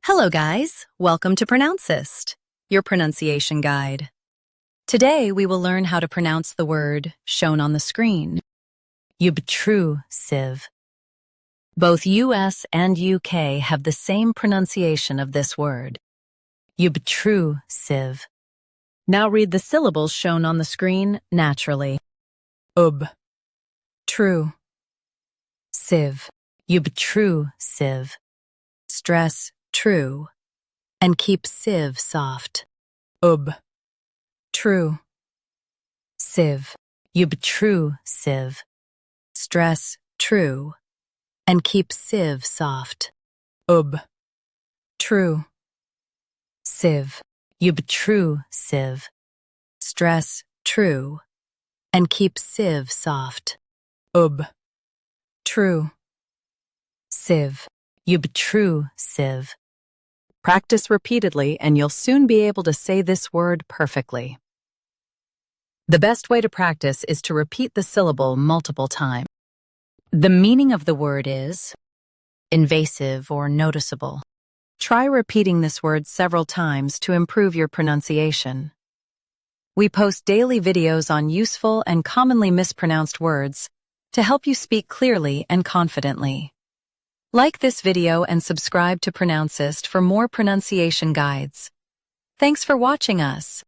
Hello guys, welcome to Pronouncist, your pronunciation guide. Today we will learn how to pronounce the word shown on the screen, OBTRUSIVE. Both US and UK have the same pronunciation of this word, OBTRUSIVE. Now read the syllables shown on the screen naturally. True. Sieve. OBTRUSIVE. Stress true and keep sieve soft. True. Sieve. OBTRUSIVE. Stress true and keep sieve soft. True. Sieve. OBTRUSIVE. Stress true and keep sieve soft. True. Sieve. OBTRUSIVE. Practice repeatedly and you'll soon be able to say this word perfectly. The best way to practice is to repeat the syllable multiple times. The meaning of the word is invasive or noticeable. Try repeating this word several times to improve your pronunciation. We post daily videos on useful and commonly mispronounced words to help you speak clearly and confidently. Like this video and subscribe to Pronouncist for more pronunciation guides. Thanks for watching us.